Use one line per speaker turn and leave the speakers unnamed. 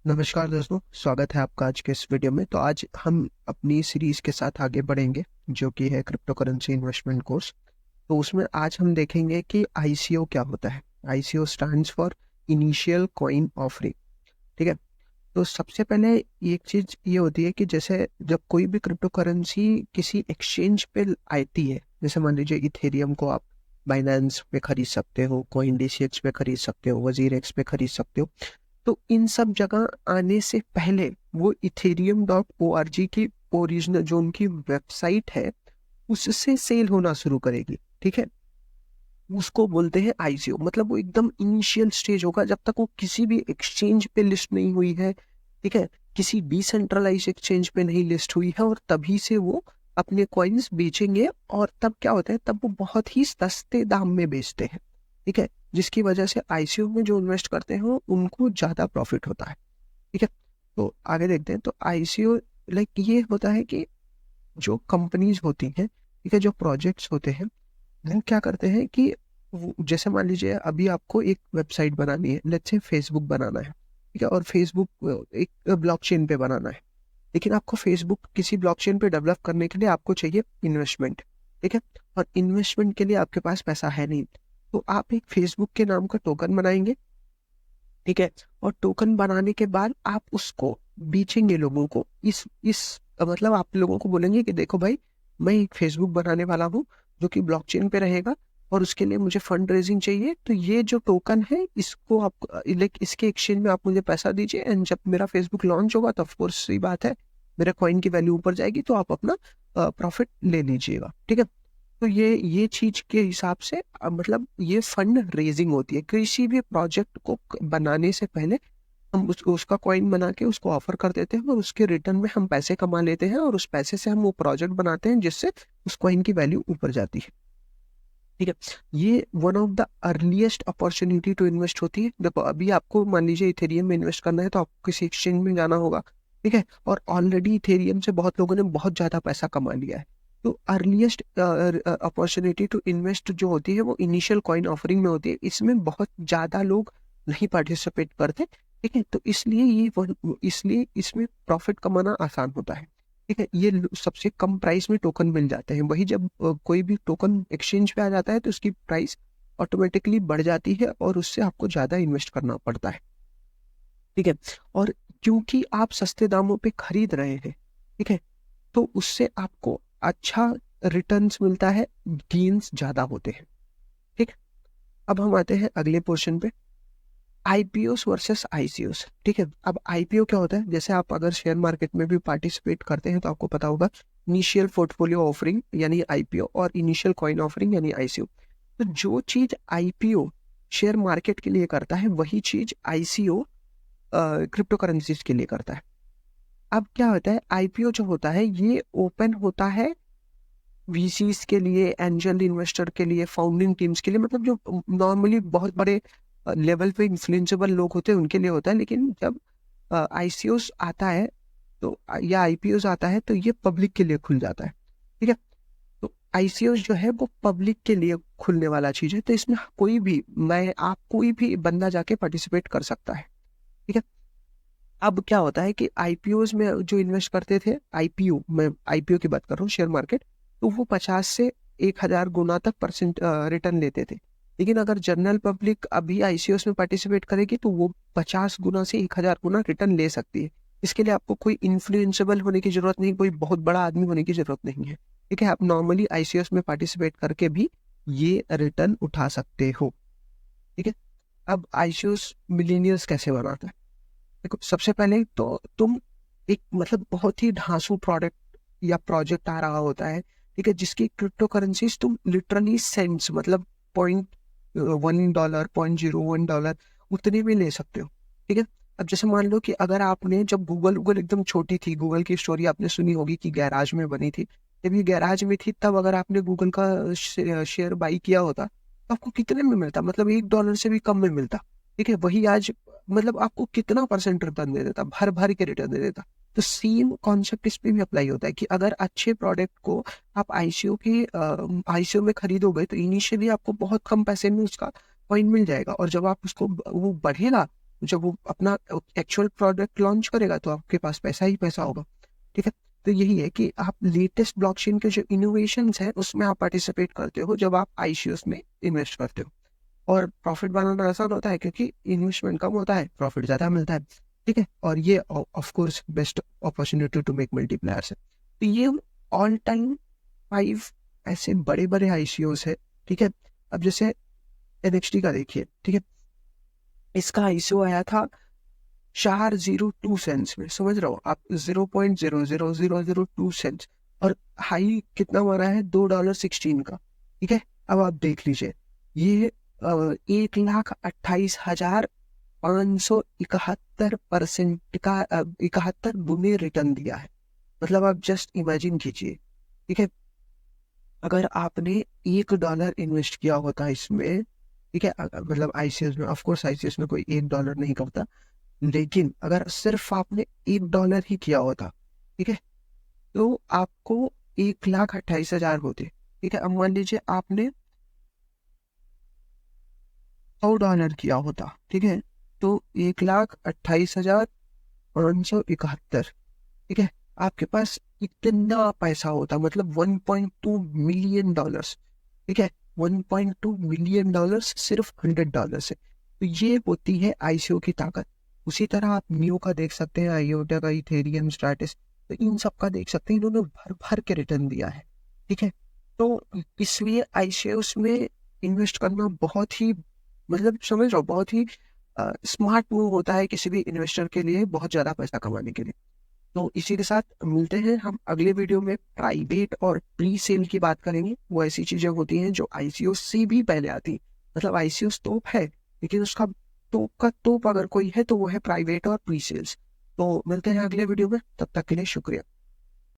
नमस्कार दोस्तों, स्वागत है आपका आज के इस वीडियो में। तो आज हम अपनी सीरीज के साथ आगे बढ़ेंगे जो कि है क्रिप्टो करेंसी इन्वेस्टमेंट कोर्स। तो उसमें आज हम देखेंगे कि आईसीओ क्या होता है। ICO stands for initial coin offering. ठीक है। तो सबसे पहले एक चीज ये होती है कि जैसे जब कोई भी क्रिप्टो करेंसी किसी एक्सचेंज पे आती है, जैसे मान लीजिए इथेरियम को आप बाइनेंस पे खरीद सकते हो, कोइनडेसिएक्स पे खरीद सकते हो, वजीर एक्स पे खरीद सकते हो। तो इन सब जगह आने से पहले वो ethereum.org की ओरिजिनल जो उनकी वेबसाइट है उससे सेल होना शुरू करेगी। ठीक है। उसको बोलते हैं आईसीओ। मतलब वो एकदम इनिशियल स्टेज होगा जब तक वो किसी भी एक्सचेंज पे लिस्ट नहीं हुई है। ठीक है। किसी डिसेंट्रलाइज एक्सचेंज पे नहीं लिस्ट हुई है और तभी से वो अपने कॉइन्स बेचेंगे। और तब क्या होता है, तब वो बहुत ही सस्ते दाम में बेचते हैं। ठीक है। जिसकी वजह से आईसीओ में जो इन्वेस्ट करते हैं उनको ज्यादा प्रॉफिट होता है। ठीक है। तो आगे देखते हैं। तो आईसीओ लाइक ये होता है कि जो कंपनीज होती हैं, ठीक है, जो प्रोजेक्ट्स होते हैं, वो क्या करते हैं कि जैसे मान लीजिए अभी आपको एक वेबसाइट बनानी है, लेट्स से फेसबुक बनाना है। ठीक है। और फेसबुक एक ब्लॉकचेन पे बनाना है। लेकिन आपको फेसबुक किसी ब्लॉकचेन पे डेवलप करने के लिए आपको चाहिए इन्वेस्टमेंट। ठीक है। और इन्वेस्टमेंट के लिए आपके पास पैसा है नहीं। तो आप एक फेसबुक के नाम का टोकन बनाएंगे। ठीक है। और टोकन बनाने के बाद आप उसको बेचेंगे लोगों को। इस मतलब आप लोगों को बोलेंगे कि देखो भाई, मैं एक फेसबुक बनाने वाला हूँ जो कि ब्लॉकचेन पे रहेगा और उसके लिए मुझे फंड रेजिंग चाहिए। तो ये जो टोकन है इसको आप लाइक इसके एक्सचेंज में आप मुझे पैसा दीजिए, एंड जब मेरा फेसबुक लॉन्च होगा तो ऑफकोर्स सही बात है, मेरे कॉइन की वैल्यू ऊपर जाएगी तो आप अपना प्रॉफिट ले लीजिएगा। ठीक है। तो ये चीज के हिसाब से मतलब ये फंड रेजिंग होती है। किसी भी प्रोजेक्ट को बनाने से पहले हम उसका कॉइन बना के उसको ऑफर कर देते हैं और उसके रिटर्न में हम पैसे कमा लेते हैं और उस पैसे से हम वो प्रोजेक्ट बनाते हैं जिससे उस कॉइन की वैल्यू ऊपर जाती है। ठीक है। ये one of the earliest opportunity to invest होती है। देखो अभी आपको मान लीजिए इथेरियम में इन्वेस्ट करना है तो आपको किसी एक्सचेंज में जाना होगा। ठीक है। और ऑलरेडी इथेरियम से बहुत लोगों ने बहुत ज्यादा पैसा कमा लिया है। तो अर्लीस्ट अपॉर्चुनिटी टू इन्वेस्ट जो होती है वो इनिशियल कॉइन ऑफरिंग में होती है। इसमें बहुत ज्यादा लोग नहीं पार्टिसिपेट करते। ठीक है। तो इसलिए इसलिए इसमें प्रॉफिट कमाना आसान होता है। ठीक है। ये सबसे कम प्राइस में टोकन मिल जाते हैं। वही जब कोई भी टोकन एक्सचेंज पे आ जाता है तो उसकी प्राइस ऑटोमेटिकली बढ़ जाती है और उससे आपको ज्यादा इन्वेस्ट करना पड़ता है। ठीक है। और क्योंकि आप सस्ते दामों पे खरीद रहे हैं, ठीक है, तो उससे आपको अच्छा रिटर्न्स मिलता है, गेन्स ज्यादा होते हैं। ठीक। अब हम आते हैं अगले पोर्शन पे, आईपीओस वर्सेस आईसीओस। ठीक है। अब आईपीओ क्या होता है, जैसे आप अगर शेयर मार्केट में भी पार्टिसिपेट करते हैं तो आपको पता होगा इनिशियल पोर्टफोलियो ऑफरिंग यानी आईपीओ और इनिशियल कॉइन ऑफरिंग यानी आईसीओ। तो जो चीज आईपीओ शेयर मार्केट के लिए करता है वही चीज आईसीओ क्रिप्टो करेंसीज के लिए करता है। अब क्या होता है, आईपीओ जो होता है ये ओपन होता है वीसीस के लिए, एंजल इन्वेस्टर के लिए, फाउंडिंग टीम्स के लिए, मतलब जो नॉर्मली बहुत बड़े लेवल पे इन्फ्लुएंसेबल लोग होते हैं उनके लिए होता है। लेकिन जब आईसीओस आता है तो या आईपीओस आता है तो ये पब्लिक के लिए खुल जाता है। ठीक है। तो आईसीओस जो है वो पब्लिक के लिए खुलने वाला चीज है। तो इसमें कोई भी, मैं आप कोई भी बंदा जाके पार्टिसिपेट कर सकता है। ठीक है। अब क्या होता है कि आईपीओस में जो इन्वेस्ट करते थे, आईपीओ, मैं आईपीओ की बात कर रहा हूँ, शेयर मार्केट, तो वो 50 से 1000 गुना तक परसेंट रिटर्न लेते थे। लेकिन अगर जनरल पब्लिक अभी आईसीओस में पार्टिसिपेट करेगी तो वो 50 गुना से 1000 गुना रिटर्न ले सकती है। इसके लिए आपको कोई इन्फ्लुएंसेबल होने की जरूरत नहीं, कोई बहुत बड़ा आदमी होने की जरूरत नहीं है। ठीक है। आप नॉर्मली आईसीओस में पार्टिसिपेट करके भी ये रिटर्न उठा सकते हो। ठीक है। अब आईसीओस मिलीनियर्स कैसे बनाता है। देखो सबसे पहले तो तुम एक मतलब बहुत ही धांसू प्रोडक्ट या प्रोजेक्ट आ रहा होता है, ठीक है, जिसकी क्रिप्टो करेंसीज तुम लिटरली सेंट्स मतलब $0.1, $0.01 उतने में ले सकते हो। ठीक है। अब जैसे मान लो कि अगर आपने, जब गूगल गूगल एकदम छोटी थी, गूगल की स्टोरी आपने सुनी होगी कि गैराज में बनी थी। जब ये गैराज में थी तब अगर आपने गूगल का शेयर बाई किया होता तो आपको कितने में मिलता, मतलब $1 से भी कम में मिलता। ठीक है। वही आज मतलब आपको कितना परसेंट रिटर्न दे देता, भर भर के रिटर्न दे देता। तो सेम कॉन्सेप्ट इस पे भी अप्लाई होता है कि अगर अच्छे प्रोडक्ट को आप आईसीओ में खरीदोगे तो इनिशियली आपको बहुत कम पैसे में उसका कॉइन मिल जाएगा और जब आप उसको वो बढ़ेगा जब वो अपना एक्चुअल प्रोडक्ट लॉन्च करेगा तो आपके पास पैसा ही पैसा होगा। ठीक है, तो यही है कि आप लेटेस्ट ब्लॉकचेन के जो इनोवेशंस हैं उसमें आप पार्टिसिपेट करते हो जब आप आईसीओस में इन्वेस्ट करते हो। और प्रॉफिट बनाना आसान होता है क्योंकि इन्वेस्टमेंट कम होता है, प्रॉफिट ज्यादा मिलता है। ठीक है, और ये of course best opportunity to make multipliers है। तो ये ऑल टाइम 5 ऐसे बड़े बड़े आईसीओस है। ठीक है, अब जैसे एनएक्सटी का देखिए। ठीक है, इसका आईसीओ आया था 402 सेंट्स में, समझ रहे हो आप, 0.00002 सेंट्स, और हाई कितना मारा है, $2.16 का। ठीक है, अब आप देख लीजिए, ये 1,28,571% का 71 गुने रिटर्न दिया है। मतलब आप जस्ट इमेजिन कीजिए। ठीक है, अगर आपने $1 इन्वेस्ट किया होता इसमें, ठीक है, मतलब आईसीएस में, ऑफ कोर्स आईसीएस में कोई $1 नहीं करता, लेकिन अगर सिर्फ आपने $1 ही किया होता, ठीक है, तो आपको 1,28,000 होते। ठीक है, अब मान लीजिए आपने $100 किया होता, ठीक है, तो 1,28,571। ठीक है, आपके पास इतना पैसा होता, मतलब $1.2 मिलियन। ठीक है, $1.2 मिलियन सिर्फ $100 से। तो ये होती है आईसीओ की ताकत। उसी तरह आप नियो का देख सकते हैं, आईओटा का, इथेरियम, स्ट्रैटिस, तो इन सब का देख सकते हैं, इन्होंने भर भर के रिटर्न दिया है। ठीक है, तो इसलिए आईसीओस में इन्वेस्ट करना बहुत ही, मतलब समझ लो, बहुत ही स्मार्ट मूव होता है किसी भी इन्वेस्टर के लिए, बहुत ज्यादा पैसा कमाने के लिए। तो इसी के साथ मिलते हैं हम अगले वीडियो में। प्राइवेट और प्री सेल की बात करेंगे। वो ऐसी चीजें होती हैं जो आईसीओ से भी पहले आती, मतलब आईसीओ तोप है, लेकिन उसका तोप का तोप अगर कोई है तो वो है प्राइवेट और प्री सेल्स। तो मिलते हैं अगले वीडियो में, तब तक के लिए शुक्रिया।